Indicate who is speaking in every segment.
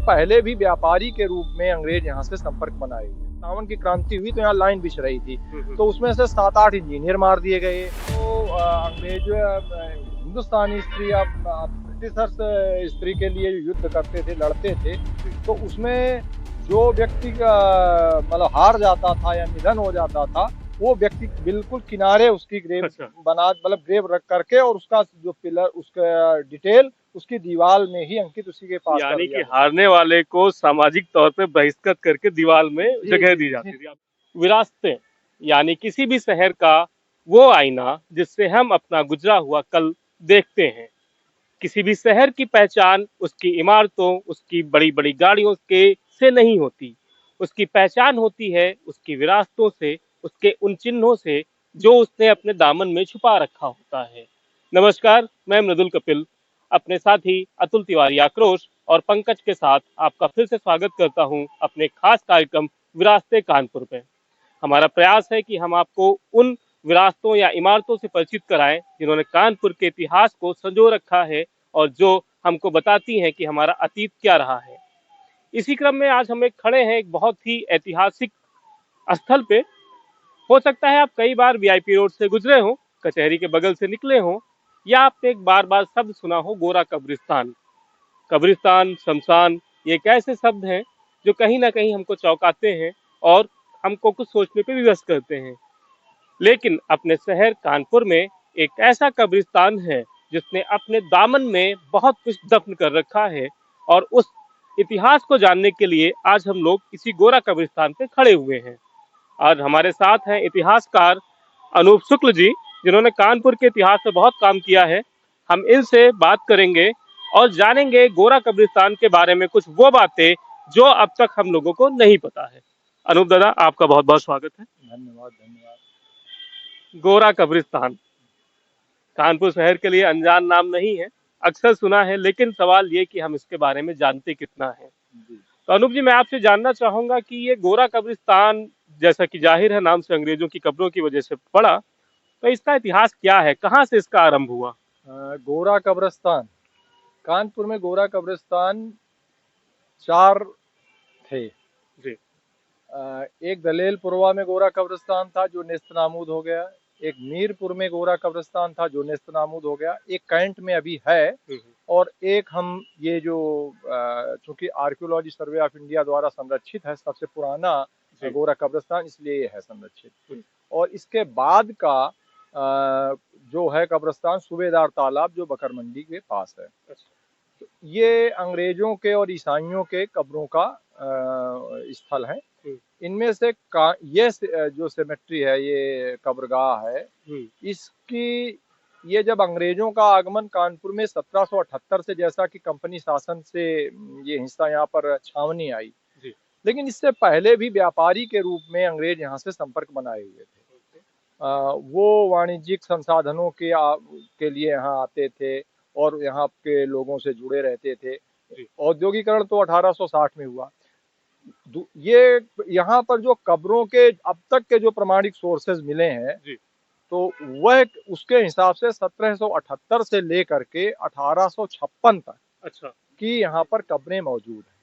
Speaker 1: पहले भी व्यापारी के रूप में अंग्रेज यहाँ से संपर्क बनाए हुए। 57 की क्रांति हुई तो यहाँ लाइन बिछ रही थी, तो उसमें से 7-8 इंजीनियर मार दिए गए। तो अंग्रेज हिंदुस्तानी स्त्री ब्रिटिशर्स स्त्री के लिए युद्ध करते थे, लड़ते थे, तो उसमें जो व्यक्ति मतलब हार जाता था या निधन हो जाता था, वो व्यक्ति बिल्कुल किनारे उसकी ग्रेव बना, मतलब ग्रेव रख करके, और उसका जो पिलर, उसका डिटेल उसकी दीवार में ही अंकित उसी के पास,
Speaker 2: यानी कि हारने वाले को सामाजिक तौर पे बहिष्कृत करके दीवार में जगह दी जाती थी। विरासतें यानी किसी भी शहर का वो आईना जिससे हम अपना गुजरा हुआ कल देखते हैं। किसी भी शहर की पहचान उसकी इमारतों, उसकी बड़ी बड़ी गाड़ियों के से नहीं होती, उसकी पहचान होती है उसकी विरासतों से, उसके उन चिन्हों से जो उसने अपने दामन में छुपा रखा होता है। नमस्कार, मैं मृदुल कपिल अपने साथी अतुल तिवारी आक्रोश और पंकज के साथ आपका फिर से स्वागत करता हूं अपने खास कार्यक्रम विरासतें कानपुर पे। हमारा प्रयास है कि हम आपको उन विरासतों या इमारतों से परिचित कराएं जिन्होंने कानपुर के इतिहास को संजो रखा है और जो हमको बताती हैं कि हमारा अतीत क्या रहा है। इसी क्रम में आज हम खड़े हैं एक बहुत ही ऐतिहासिक स्थल पे। हो सकता है आप कई बार वीआईपी रोड से गुजरे हो, कचहरी के बगल से निकले हो, या आपने एक बार बार शब्द सुना हो गोरा कब्रिस्तान। कब्रिस्तान, शमशान, ये एक ऐसे शब्द हैं जो कहीं ना कहीं हमको चौंकाते हैं और हमको कुछ सोचने पे विवश करते हैं। लेकिन अपने शहर कानपुर में एक ऐसा कब्रिस्तान है जिसने अपने दामन में बहुत कुछ दफन कर रखा है, और उस इतिहास को जानने के लिए आज हम लोग इसी गोरा कब्रिस्तान पे खड़े हुए हैं। आज हमारे साथ हैं इतिहासकार अनूप शुक्ल जी, जिन्होंने कानपुर के इतिहास में बहुत काम किया है। हम इनसे बात करेंगे और जानेंगे गोरा कब्रिस्तान के बारे में कुछ वो बातें जो अब तक हम लोगों को नहीं पता है। अनूप दादा, आपका बहुत बहुत स्वागत है।
Speaker 1: धन्यवाद धन्यवाद।
Speaker 2: गोरा कब्रिस्तान कानपुर शहर के लिए अनजान नाम नहीं है, अक्सर सुना है, लेकिन सवाल ये कि हम इसके बारे में जानते कितना है। तो अनूप जी, मैं आपसे जानना चाहूंगा कि ये गोरा कब्रिस्तान, जैसा कि जाहिर है नाम से अंग्रेजों की कब्रों की वजह से पड़ा, तो इसका इतिहास क्या है, कहाँ से इसका आरंभ हुआ?
Speaker 1: गोरा कब्रिस्तान, कानपुर में गोरा कब्रिस्तान 4 थे
Speaker 2: जी।
Speaker 1: एक दलेलपुरवा में गोरा कब्रिस्तान था जो नेस्तनाबूद हो गया, एक मीरपुर में गोरा कब्रिस्तान था जो नेस्तनाबूद हो गया, एक कैंट में अभी है, और एक हम ये जो चूंकि आर्कियोलॉजी सर्वे ऑफ इंडिया द्वारा संरक्षित है, सबसे पुराना गोरा कब्रिस्तान, इसलिए ये है संरक्षित। और इसके बाद का जो है कब्रिस्तान सूबेदार तालाब जो बकर मंडी के पास है। तो ये अंग्रेजों के और ईसाइयों के कब्रों का स्थल है। इनमें से ये जो सेमेट्री है, ये कब्रगाह है, इसकी ये जब अंग्रेजों का आगमन कानपुर में 1778 से, जैसा कि कंपनी शासन से ये हिस्सा यहाँ पर छावनी आई, लेकिन इससे पहले भी व्यापारी के रूप में अंग्रेज यहाँ से संपर्क बनाए हुए थे। वो वाणिज्यिक संसाधनों के लिए यहाँ आते थे और यहाँ के लोगों से जुड़े रहते थे। औद्योगिकरण तो 1860 में हुआ। ये यहाँ पर जो कब्रों के अब तक के जो प्रमाणिक सोर्सेज मिले हैं, तो वह उसके हिसाब से 1778 से लेकर के 1856 तक की यहाँ पर कब्रें मौजूद हैं।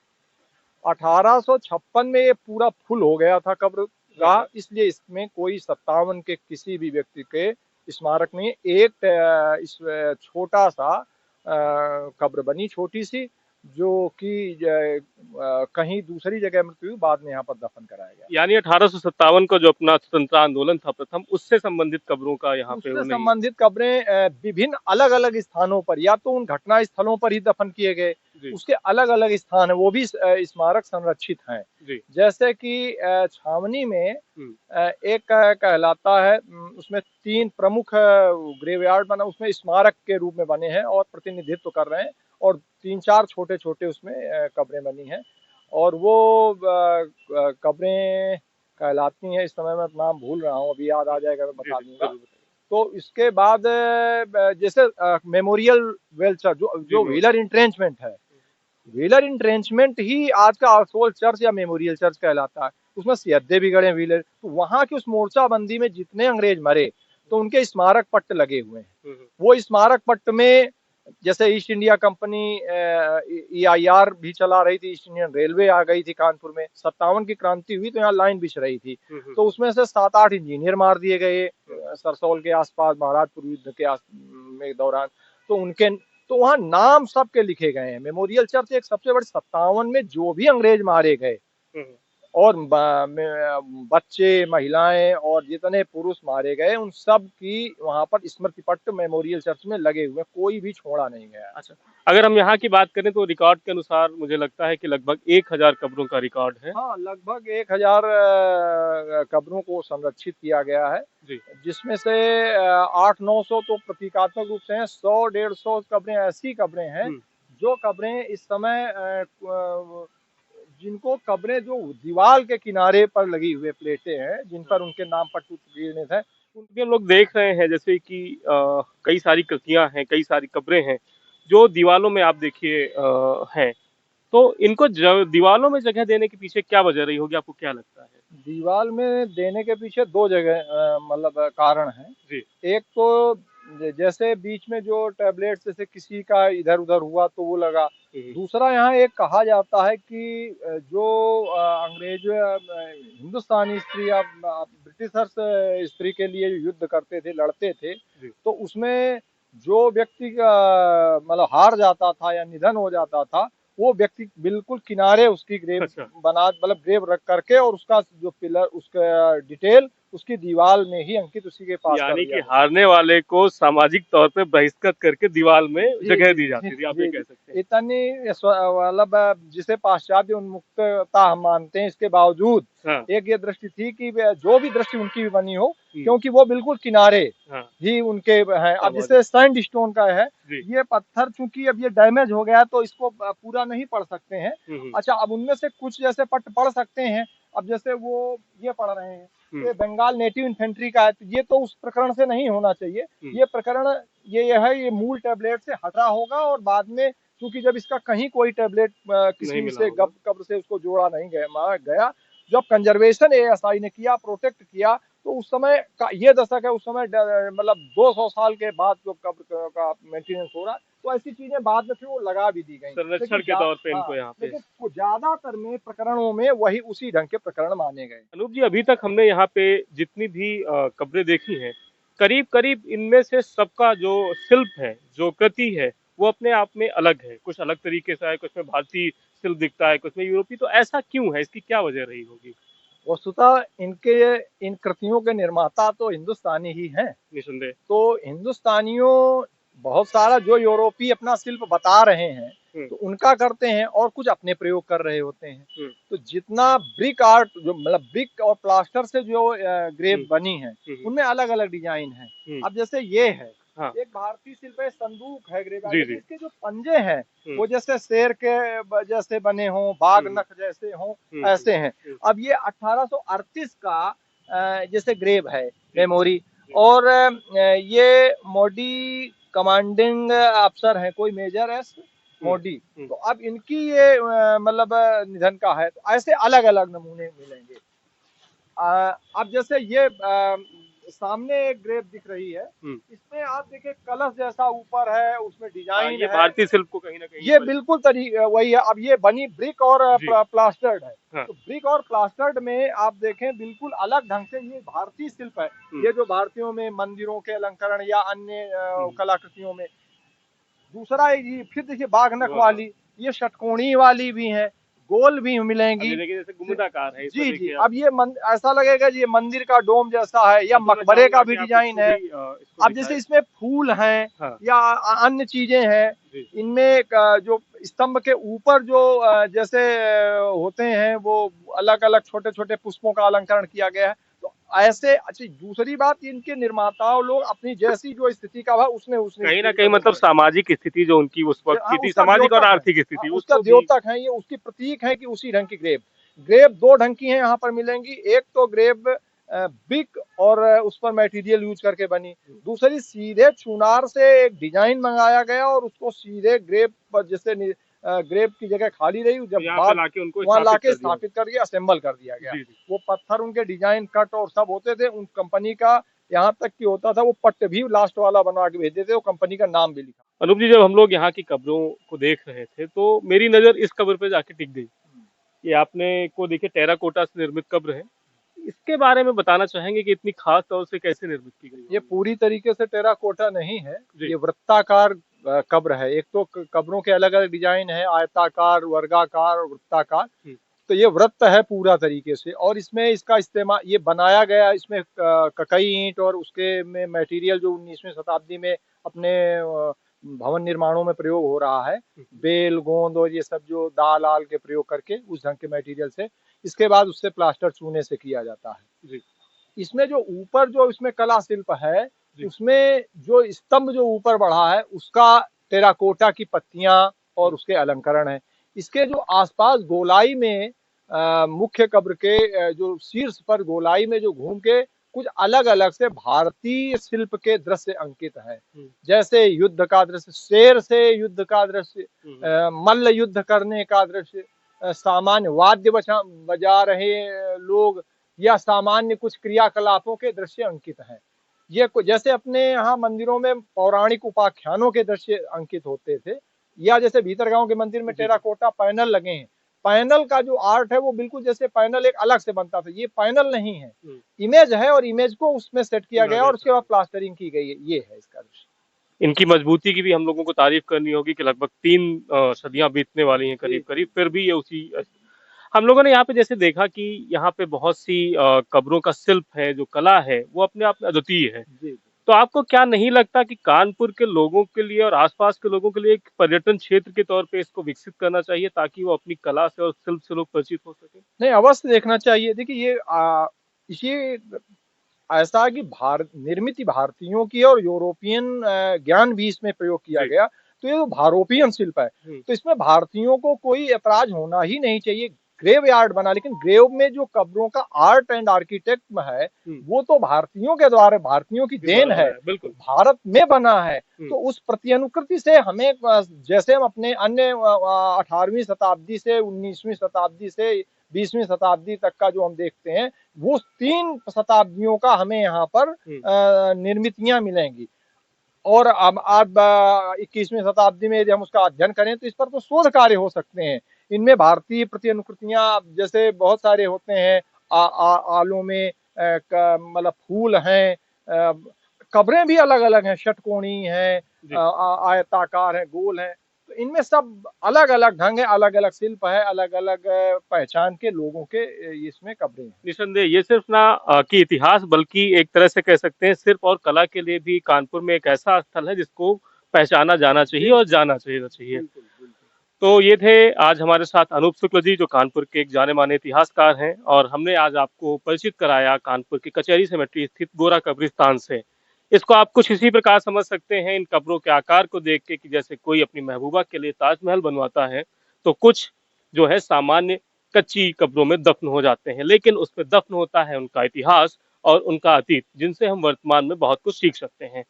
Speaker 1: 1856 में ये पूरा फुल हो गया था कब्रगाह, इसलिए इसमें कोई 57 के किसी भी व्यक्ति के स्मारक नहीं। एक इस छोटा सा कब्र बनी, छोटी सी, जो कि कहीं दूसरी जगह मृत्यु बाद में यहाँ पर दफन कराया गया।
Speaker 2: यानी 1857 का जो अपना स्वतंत्रता आंदोलन था प्रथम, उससे संबंधित कब्रों का यहाँ पे
Speaker 1: उससे संबंधित कब्रें विभिन्न अलग अलग स्थानों पर, या तो उन घटना स्थलों पर ही दफन किए गए, उसके अलग अलग स्थान है, वो भी स्मारक संरक्षित हैं। जैसे कि छावनी में एक कहलाता है, उसमें 3 प्रमुख ग्रेवयार्ड बना, उसमें स्मारक के रूप में बने हैं और प्रतिनिधित्व कर रहे हैं, और 3-4 छोटे छोटे उसमें कब्रें बनी हैं, और वो कब्रें कहलाती हैं, इस समय मैं नाम भूल रहा हूँ, अभी याद आ जाएगा मैं बता दूंगा। तो इसके बाद जैसे मेमोरियल वेल चर्च, जो व्हीलर इंट्रेंचमेंट है, व्हीलर इंट्रेंचमेंट ही आज का आर्सोल चर्च या मेमोरियल चर्च कहलाता है। उसमें सियद्दे भी गड़े व्हीलर। तो वहाँ की उस मोर्चाबंदी में जितने अंग्रेज मरे, तो उनके स्मारक पट्ट लगे हुए हैं। वो स्मारक पट्ट में जैसे ईस्ट इंडिया कंपनी EIR भी चला रही थी, ईस्ट इंडियन रेलवे आ गई थी कानपुर में, 57 की क्रांति हुई तो यहाँ लाइन बिछ रही थी, तो उसमें से 7-8 इंजीनियर मार दिए गए सरसौल के आसपास महाराजपुर युद्ध के में दौरान। तो उनके तो वहाँ नाम सबके लिखे गए हैं। मेमोरियल चर्च एक सबसे बड़ी 57 में जो भी अंग्रेज मारे गए और बच्चे, महिलाएं और जितने पुरुष मारे गए उन सब की वहां पर स्मृति पट्ट मेमोरियल चर्च में लगे हुए, कोई भी छोड़ा नहीं गया।
Speaker 2: अच्छा, अगर हम यहाँ की बात करें तो रिकॉर्ड के अनुसार मुझे लगता है कि लगभग 1000 कब्रों का रिकॉर्ड है।
Speaker 1: हाँ, लगभग 1000 कब्रों को संरक्षित किया गया है
Speaker 2: जी।
Speaker 1: जिसमें से 800-900 तो प्रतीकात्मक रूप से हैं, 100-150 कब्रें ऐसी कब्रें हैं जो कब्रें इस समय जिनको कब्रें जो दीवार के किनारे पर लगी हुए प्लेटें हैं जिन पर उनके नाम पट्ट चिह्नित है,
Speaker 2: उनके हम लोग देख रहे हैं जैसे कि कई सारी कृतियां हैं, कई सारी कब्रें हैं जो दीवालों में आप देखिए हैं। तो इनको दीवालों में जगह देने के पीछे क्या वजह रही होगी, आपको क्या लगता है?
Speaker 1: दीवार में देने के पीछे 2 जगह मतलब कारण हैं
Speaker 2: जी।
Speaker 1: एक तो जैसे बीच में जो टैबलेट जैसे किसी का इधर उधर हुआ तो वो लगा। दूसरा यहाँ एक कहा जाता है कि जो अंग्रेज हिंदुस्तानी स्त्री या ब्रिटिशर्स स्त्री के लिए युद्ध करते थे, लड़ते थे, तो उसमें जो व्यक्ति का मतलब हार जाता था या निधन हो जाता था, वो व्यक्ति बिल्कुल किनारे उसकी ग्रेव बना मतलब ग्रेव रख करके और उसका जो पिलर उसका डिटेल उसकी दीवार में ही अंकित उसी के पास,
Speaker 2: यानी कि हारने वाले को सामाजिक तौर पे बहिष्कृत करके दीवार में जगह दी जाती थी, आप ये कह सकते हैं।
Speaker 1: इतनी मतलब जिसे पाश्चात्य उन्मुक्तता हम मानते हैं, इसके बावजूद एक ये दृष्टि थी कि जो भी दृष्टि उनकी भी बनी हो, क्योंकि वो बिल्कुल किनारे ही उनके हैं। अब जैसे सैंड स्टोन का है, ये पत्थर चूंकि अब ये डैमेज हो गया तो इसको पूरा नहीं पढ़ सकते हैं। अच्छा, अब उनमें से कुछ जैसे पट्ट पढ़ सकते हैं। अब जैसे वो ये पढ़ रहे हैं, ये बंगाल नेटिव इन्फेंट्री का है, तो ये तो उस प्रकरण से नहीं होना चाहिए। ये प्रकरण ये है, ये मूल टैबलेट से हटा होगा और बाद में क्योंकि जब इसका कहीं कोई टैबलेट किसी से कब्र से उसको जोड़ा नहीं गया, जब कंजर्वेशन ASI ने किया, प्रोटेक्ट किया, तो उस समय का ये दशक है, उस समय मतलब 200 साल के बाद जो कब्र का मेंटेनेंस हो रहा है, तो ऐसी चीजें बाद में फिर वो लगा भी दी गई
Speaker 2: संरक्षण के तौर पे इनको यहाँ पे।
Speaker 1: लेकिन ज्यादातर में प्रकरणों में वही उसी ढंग के प्रकरण माने गए।
Speaker 2: अनूप जी, अभी तक हमने यहाँ पे जितनी भी कब्रें देखी हैं, करीब करीब इनमें से सबका जो शिल्प है, जो कृति है, वो अपने आप में अलग है। कुछ अलग तरीके से है, कुछ में भारतीय शिल्प दिखता है, कुछ में यूरोपीय। तो ऐसा क्यों है, इसकी क्या वजह रही होगी?
Speaker 1: वस्तुतः इन कृतियों के निर्माता तो हिंदुस्तानी ही हैं, निसंदेह। तो हिंदुस्तानियों बहुत सारा जो यूरोपीय अपना शिल्प बता रहे हैं तो उनका करते हैं और कुछ अपने प्रयोग कर रहे होते हैं। तो जितना ब्रिक आर्ट जो मतलब ब्रिक और प्लास्टर से जो ग्रेव बनी है उनमें अलग अलग डिजाइन है। अब जैसे ये है, एक भारतीय शिल्प है, संदूक है ग्रेव, इसके जो पंजे हैं वो जैसे शेर के जैसे बने हों, बाघ नख जैसे हों, ऐसे हैं। अब ये 1838 का जैसे ग्रेव है मेमोरी, और ये मोडी कमांडिंग अफसर है, कोई मेजर एस मोडी। तो अब इनकी ये मतलब निधन का है, तो ऐसे अलग अलग नमूने मिलेंगे। अब जैसे ये सामने एक ग्रेव दिख रही है, इसमें आप देखिए कलश जैसा ऊपर है, उसमें डिजाइन
Speaker 2: ये भारतीय शिल्प को कहीं ना कहीं
Speaker 1: ये बिल्कुल वही है। अब ये बनी ब्रिक और प्लास्टर्ड है। तो ब्रिक और प्लास्टर्ड में आप देखें बिल्कुल अलग ढंग से ये भारतीय शिल्प है। ये जो भारतीयों में मंदिरों के अलंकरण या अन्य कलाकृतियों में। दूसरा ये फिर देखिए बाघ नख वाली, ये षटकोणी वाली भी है, गोल भी मिलेंगी,
Speaker 2: जैसे गुम्बदाकार है।
Speaker 1: जी जी। अब ये ऐसा लगेगा जी ये मंदिर का डोम जैसा है या मकबरे का भी डिजाइन है। अब जैसे इसमें फूल हैं या अन्य चीजें हैं, इनमें जो स्तंभ के ऊपर जो जैसे होते हैं वो अलग अलग छोटे छोटे पुष्पों का अलंकरण किया गया है। तो ऐसे अच्छी दूसरी बात, इनके निर्माताओं लोग अपनी जैसी जो स्थिति का है उसने
Speaker 2: कहीं ना कहीं मतलब सामाजिक स्थिति जो उनकी उस वक्त की थी, सामाजिक और आर्थिक स्थिति,
Speaker 1: उसका द्योतक है, ये उसकी प्रतीक है कि उसी ढंग की ग्रेव 2 ढंग की हैं यहाँ पर मिलेंगी। एक तो ग्रेव बिग और उस पर मटेरियल यूज करके बनी, दूसरी सीधे चुनार से एक डिजाइन मंगाया गया और उसको सीधे ग्रेव पर जैसे ग्रेव की जगह खाली रही, जब वहाँ लाके स्थापित करके असेंबल कर दिया गया। वो पत्थर उनके डिजाइन कट और सब होते थे, उन कंपनी का यहाँ तक कि होता था वो पट्ट भी लास्ट वाला बनवा के भेजते थे, वो कंपनी का नाम भी लिखा।
Speaker 2: अनूप जी, जब हम लोग यहाँ की कब्रों को देख रहे थे तो मेरी नजर इस कब्र पे जाके टिक गई। ये आपने को देखिए टेराकोटा से निर्मित कब्र है। इसके बारे में बताना चाहेंगे कि इतनी खास तौर से कैसे निर्मित की गई
Speaker 1: ये
Speaker 2: होगी?
Speaker 1: पूरी तरीके से टेराकोटा नहीं है,
Speaker 2: जी।
Speaker 1: ये वृत्ताकार कब्र है। एक तो कब्रों के अलग अलग डिजाइन है, आयताकार, वर्गाकार और वृत्ताकार। तो ये वृत्त है पूरा तरीके से, और इसमें इसका इस्तेमाल ये बनाया गया, इसमें ककई ईंट और उसके में मटेरियल जो 19वीं शताब्दी में अपने भवन निर्माणों में प्रयोग हो रहा है, बेल, गोंद और ये सब जो दाल आल के प्रयोग करके उस ढंग के मटेरियल से, इसके बाद उससे प्लास्टर चूने से किया जाता है।
Speaker 2: जी।
Speaker 1: इसमें जो ऊपर जो इसमें कला शिल्प है, उसमें जो स्तंभ जो ऊपर बढ़ा है उसका टेराकोटा की पत्तियां और उसके अलंकरण है। इसके जो आसपास गोलाई में मुख्य कब्र के जो शीर्ष पर गोलाई में जो घूम के कुछ अलग अलग से भारतीय शिल्प के दृश्य अंकित है। जैसे युद्ध का दृश्य, शेर से युद्ध का दृश्य, मल्ल युद्ध करने का दृश्य, सामान्य वाद्य बजा रहे लोग या सामान्य कुछ क्रियाकलापों के दृश्य अंकित हैं। ये जैसे अपने यहाँ मंदिरों में पौराणिक उपाख्यानों के दृश्य अंकित होते थे, या जैसे भीतरगांव के मंदिर में टेराकोटा पैनल लगे हैं, पैनल का जो आर्ट है वो बिल्कुल जैसे पैनल एक अलग से बनता था, ये पैनल नहीं है, इमेज है और इमेज को उसमें सेट किया गया और उसके बाद प्लास्टरिंग की गई है। ये है इसका दृश्य।
Speaker 2: इनकी मजबूती की भी हम लोगों को तारीफ करनी होगी कि लगभग 3 सदियां बीतने वाली हैं करीब करीब, फिर भी ये उसी। हम लोगों ने यहाँ पे जैसे देखा कि यहाँ पे बहुत सी कब्रों का शिल्प है, जो कला है वो अपने आप में अद्वितीय है। तो आपको क्या नहीं लगता कि कानपुर के लोगों के लिए और आसपास के लोगों के लिए एक पर्यटन क्षेत्र के तौर पे इसको विकसित करना चाहिए ताकि वो अपनी कला से और शिल्प से लोग परिचित हो सके?
Speaker 1: नहीं, अवश्य देखना चाहिए। देखिए ये ऐसा कि भारत निर्मित भारतीयों की और यूरोपियन ज्ञान भी इसमें प्रयोग किया गया, तो ये तो भारोपियन शिल्प है, तो इसमें भारतीयों को कोई ऐतराज होना ही नहीं चाहिए। ग्रेव यार्ड बना, लेकिन ग्रेव में जो कब्रों का आर्ट एंड आर्किटेक्ट है वो तो भारतीयों के द्वारा, भारतीयों की देन है, बिल्कुल भारत में बना है। तो उस प्रति अनुकृति से हमें, जैसे हम अपने अन्य 18वीं शताब्दी से 19वीं शताब्दी से 20वीं शताब्दी तक का जो हम देखते हैं, वो 3 शताब्दियों का हमें यहाँ पर निर्मितियां मिलेंगी। और अब 21वीं शताब्दी में यदि हम उसका अध्ययन करें तो इस पर तो शोध कार्य हो सकते हैं। इनमें भारतीय प्रति अनुकृतियां जैसे बहुत सारे होते हैं, आलों में मतलब फूल हैं, कब्रें भी अलग अलग हैं, षटकोणी हैं, आयताकार है, गोल है, तो इनमें सब अलग अलग ढंग है, अलग अलग शिल्प है, अलग अलग पहचान के लोगों के इसमें कब्रें हैं।
Speaker 2: निसंदेह ये सिर्फ ना कि इतिहास, बल्कि एक तरह से कह सकते हैं सिर्फ और कला के लिए भी कानपुर में एक ऐसा स्थल है जिसको पहचाना जाना चाहिए और जाना चाहिए। तो ये थे आज हमारे साथ अनूप शुक्ल जी, जो कानपुर के एक जाने माने इतिहासकार हैं, और हमने आज आपको परिचित कराया कानपुर की कचहरी सेमेट्री स्थित गोरा कब्रिस्तान से। इसको आप कुछ इसी प्रकार समझ सकते हैं इन कब्रों के आकार को देख के कि जैसे कोई अपनी महबूबा के लिए ताजमहल बनवाता है, तो कुछ जो है सामान्य कच्ची कब्रों में दफन हो जाते हैं, लेकिन उसमें दफन होता है उनका इतिहास और उनका अतीत, जिनसे हम वर्तमान में बहुत कुछ सीख सकते हैं।